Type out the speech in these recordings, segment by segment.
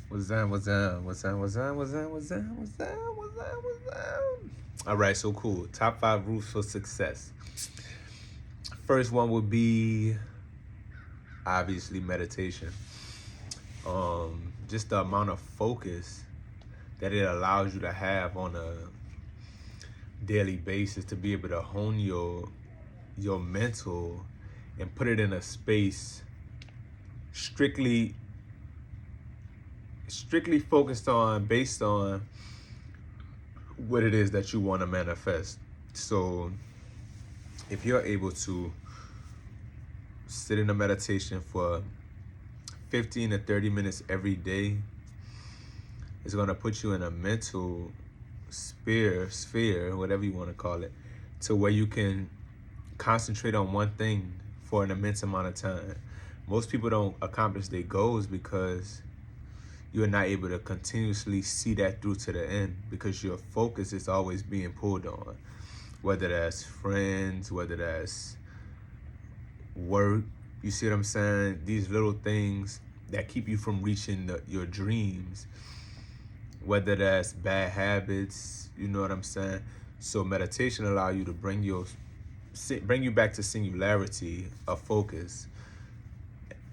What's up? What's up? What's up? What's up? What's up? What's up? What's up? What's up? What's up? All right, so cool. Top five rules for success. First one would be obviously meditation. Just the amount of focus that it allows you to have on a daily basis to be able to hone your mental and put it in a space strictly strictly focused on based on what it is that you want to manifest. So if you're able to sit in a meditation for 15 to 30 minutes every day, it's going to put you in a mental sphere, whatever you want to call it, to where you can concentrate on one thing for an immense amount of time. Most people don't accomplish their goals because you're not able to continuously see that through to the end because your focus is always being pulled on, whether that's friends, whether that's work. You see what I'm saying? These little things that keep you from reaching your dreams, whether that's bad habits, you know what I'm saying? So meditation allow you to bring you back to singularity of focus,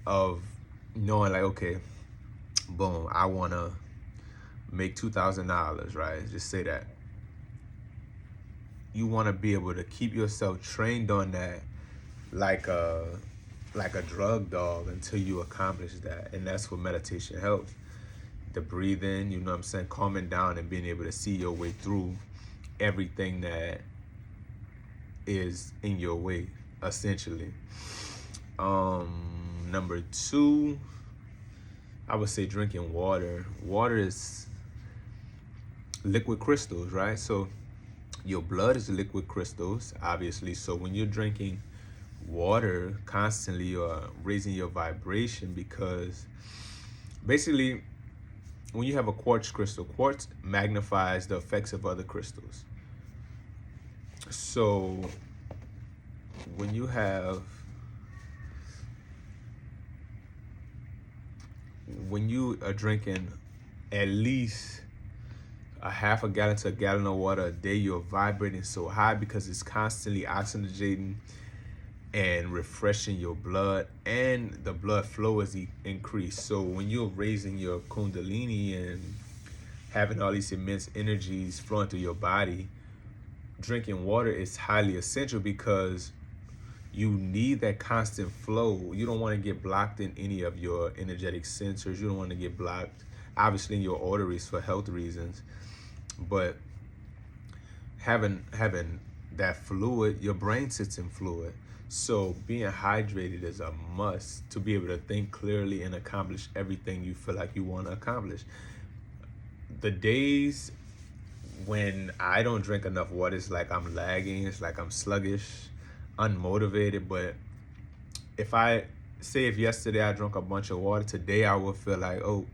of knowing like, okay, boom, I wanna make $2,000, right? Just say that. You wanna be able to keep yourself trained on that like a drug dog until you accomplish that. And that's what meditation helps. The breathing, you know what I'm saying, calming down and being able to see your way through everything that is in your way, essentially. Number two, I would say drinking water. Water is liquid crystals, right? So your blood is liquid crystals, obviously. So when you're drinking water constantly, you're raising your vibration because basically when you have a quartz crystal, quartz magnifies the effects of other crystals. So when you have when you are drinking at least a half a gallon to a gallon of water a day, you're vibrating so high because it's constantly oxygenating and refreshing your blood, and the blood flow is increased. So when you're raising your kundalini and having all these immense energies flowing through your body, drinking water is highly essential because you need that constant flow. You don't want to get blocked in any of your energetic sensors. You don't want to get blocked, obviously, in your arteries for health reasons. But having that fluid, your brain sits in fluid. So being hydrated is a must to be able to think clearly and accomplish everything you feel like you want to accomplish. The days when I don't drink enough water, it's like I'm lagging, it's like I'm sluggish, unmotivated. But if yesterday I drank a bunch of water, today I will feel like, oh,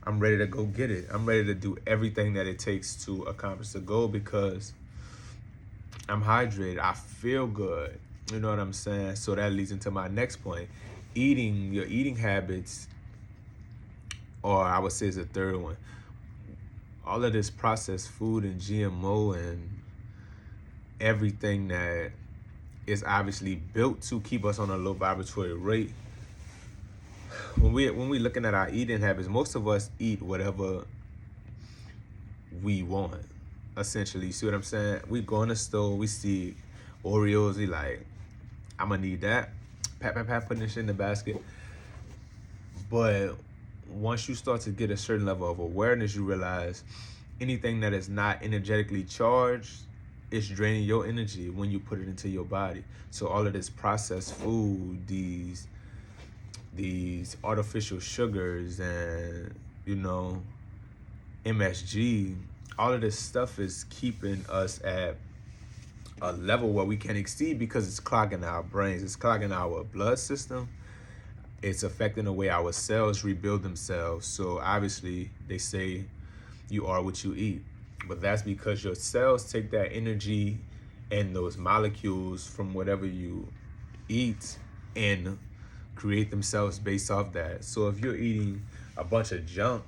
I'm ready to go get it. I'm ready to do everything that it takes to accomplish the goal because I'm hydrated. I feel good. You know what I'm saying? So that leads into my next point. Your eating habits, or I would say is the third one. All of this processed food and GMO and everything that is obviously built to keep us on a low vibratory rate. When we looking at our eating habits, most of us eat whatever we want, essentially. You see what I'm saying? We go in the store, we see Oreos, we like, I'm gonna need that. Pat, putting this shit in the basket. But once you start to get a certain level of awareness, you realize anything that is not energetically charged is draining your energy when you put it into your body. So all of this processed food, these artificial sugars and, MSG, all of this stuff is keeping us at a level where we can't exceed because it's clogging our brains, it's clogging our blood system, it's affecting the way our cells rebuild themselves. So obviously they say you are what you eat, but that's because your cells take that energy and those molecules from whatever you eat and create themselves based off that. So if you're eating a bunch of junk,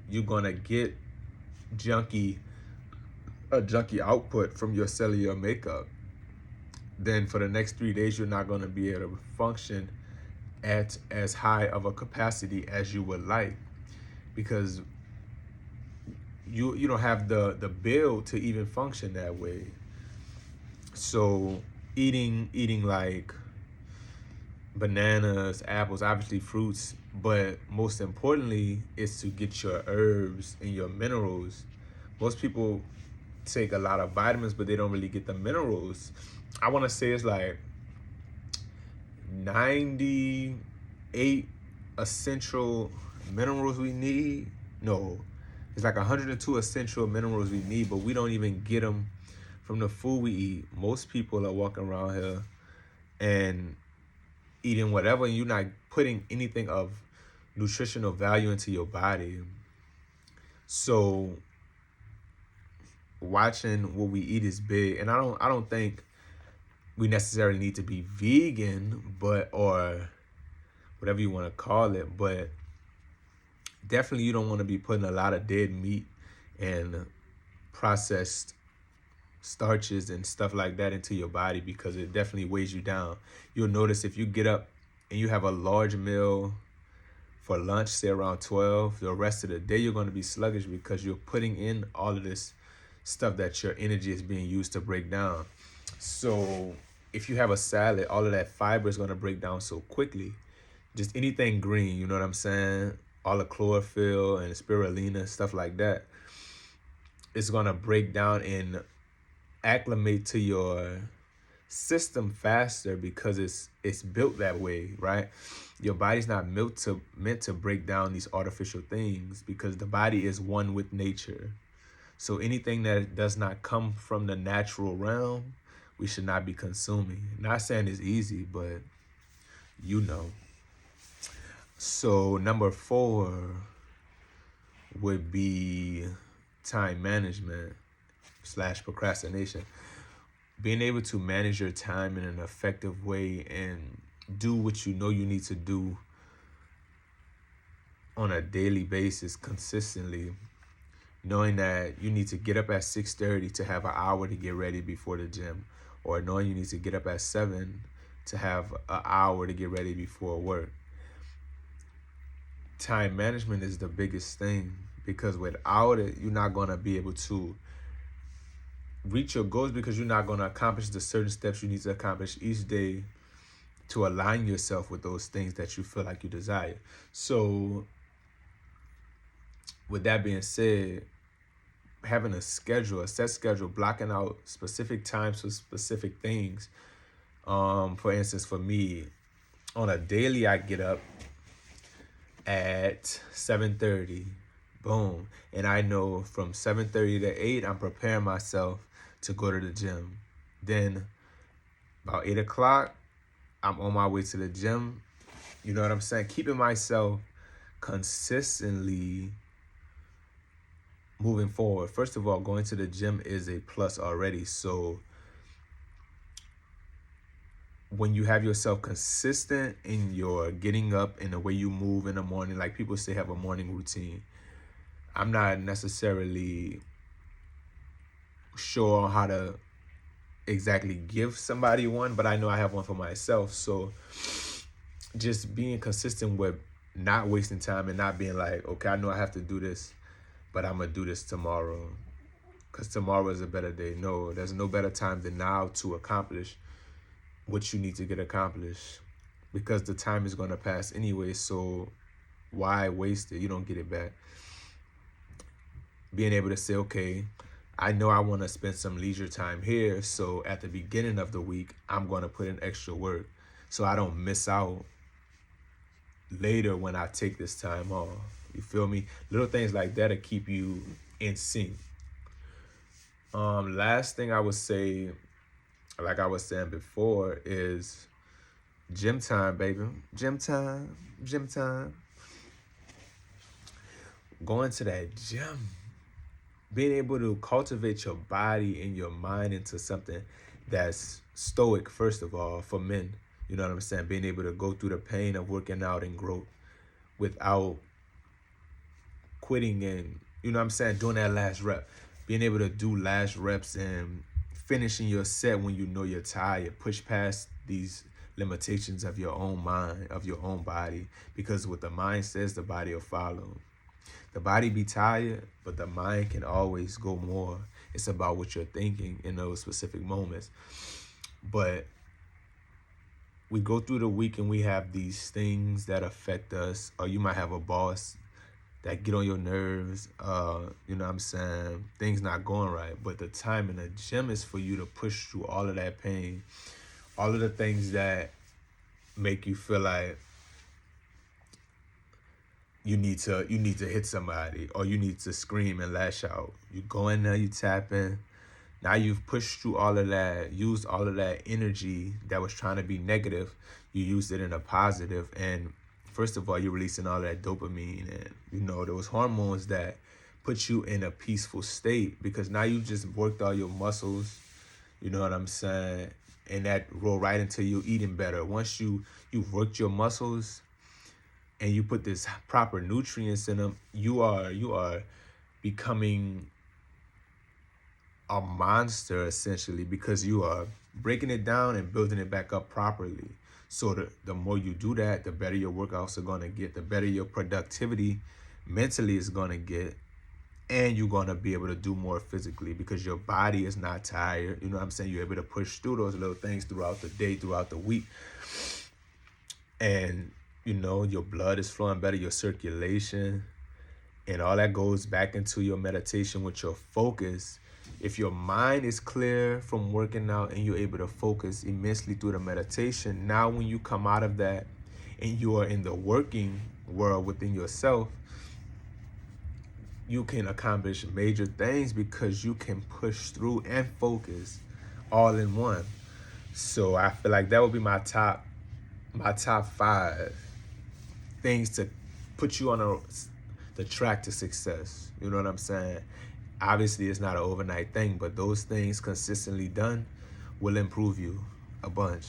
you're gonna get junky a junky output from your cellular makeup, then for the next 3 days you're not gonna be able to function at as high of a capacity as you would like, because you don't have the build to even function that way. So eating like bananas, apples, obviously fruits, but most importantly is to get your herbs and your minerals. Most people take a lot of vitamins, but they don't really get the minerals. I want to say it's like 98 essential minerals we need. No, it's like 102 essential minerals we need, but we don't even get them from the food we eat. Most people are walking around here and eating whatever, and you're not putting anything of nutritional value into your body. So watching what we eat is big, and I don't think we necessarily need to be vegan, but or whatever you want to call it, but definitely you don't want to be putting a lot of dead meat and processed starches and stuff like that into your body, because it definitely weighs you down. You'll notice if you get up and you have a large meal for lunch, say around 12, the rest of the day you're going to be sluggish because you're putting in all of this stuff that your energy is being used to break down. So if you have a salad, all of that fiber is going to break down so quickly. Just anything green, you know what I'm saying? All the chlorophyll and spirulina, stuff like that, it's going to break down and acclimate to your system faster because it's built that way, right? Your body's not meant to break down these artificial things, because the body is one with nature. So anything that does not come from the natural realm, we should not be consuming. Not saying it's easy, but you know. So number 4 would be time management / procrastination. Being able to manage your time in an effective way and do what you know you need to do on a daily basis consistently, knowing that you need to get up at 6:30 to have an hour to get ready before the gym, or knowing you need to get up at 7 to have an hour to get ready before work. Time management is the biggest thing, because without it, you're not going to be able to reach your goals, because you're not going to accomplish the certain steps you need to accomplish each day to align yourself with those things that you feel like you desire. So with that being said, having a set schedule, blocking out specific times for specific things. For instance, for me, on a daily, I get up at 7:30, boom, and I know from 7:30 to 8, I'm preparing myself to go to the gym. Then about 8 o'clock, I'm on my way to the gym. You know what I'm saying? Keeping myself consistently moving forward. First of all, going to the gym is a plus already. So when you have yourself consistent in your getting up and the way you move in the morning, like people say have a morning routine. I'm not necessarily sure on how to exactly give somebody one, but I know I have one for myself. So just being consistent with not wasting time and not being like, okay, I know I have to do this, but I'm going to do this tomorrow because tomorrow is a better day. No, there's no better time than now to accomplish what you need to get accomplished, because the time is going to pass anyway. So why waste it? You don't get it back. Being able to say, okay, I know I want to spend some leisure time here. So at the beginning of the week, I'm going to put in extra work so I don't miss out later when I take this time off. You feel me? Little things like that to keep you in sync. Last thing I would say, like I was saying before, is gym time, baby. Gym time, gym time. Going to that gym. Being able to cultivate your body and your mind into something that's stoic, first of all, for men. You know what I'm saying? Being able to go through the pain of working out and growth without quitting and, you know what I'm saying, doing that last rep. Being able to do last reps and finishing your set when you know you're tired. Push past these limitations of your own mind, of your own body, because what the mind says, the body will follow. The body be tired, but the mind can always go more. It's about what you're thinking in those specific moments. But we go through the week and we have these things that affect us, or you might have a boss that get on your nerves, you know what I'm saying, things not going right. But the time in the gym is for you to push through all of that pain, all of the things that make you feel like you need to hit somebody, or you need to scream and lash out. You go in there, you tap in. Now you've pushed through all of that, used all of that energy that was trying to be negative. You used it in a positive, and first of all, you're releasing all that dopamine and, you know, those hormones that put you in a peaceful state, because now you just worked all your muscles, you know what I'm saying, and that roll right into you eating better. Once you've worked your muscles and you put this proper nutrients in them, you are becoming a monster essentially, because you are breaking it down and building it back up properly. So the more you do that, the better your workouts are going to get, the better your productivity mentally is going to get, and you're going to be able to do more physically because your body is not tired. You know what I'm saying? You're able to push through those little things throughout the day, throughout the week. And, you know, your blood is flowing better, your circulation, and all that goes back into your meditation with your focus. If your mind is clear from working out and you're able to focus immensely through the meditation, now when you come out of that and you are in the working world within yourself, you can accomplish major things because you can push through and focus all in one. So I feel like that would be my top 5 things to put you on the track to success. You know what I'm saying? Obviously, it's not an overnight thing, but those things consistently done will improve you a bunch.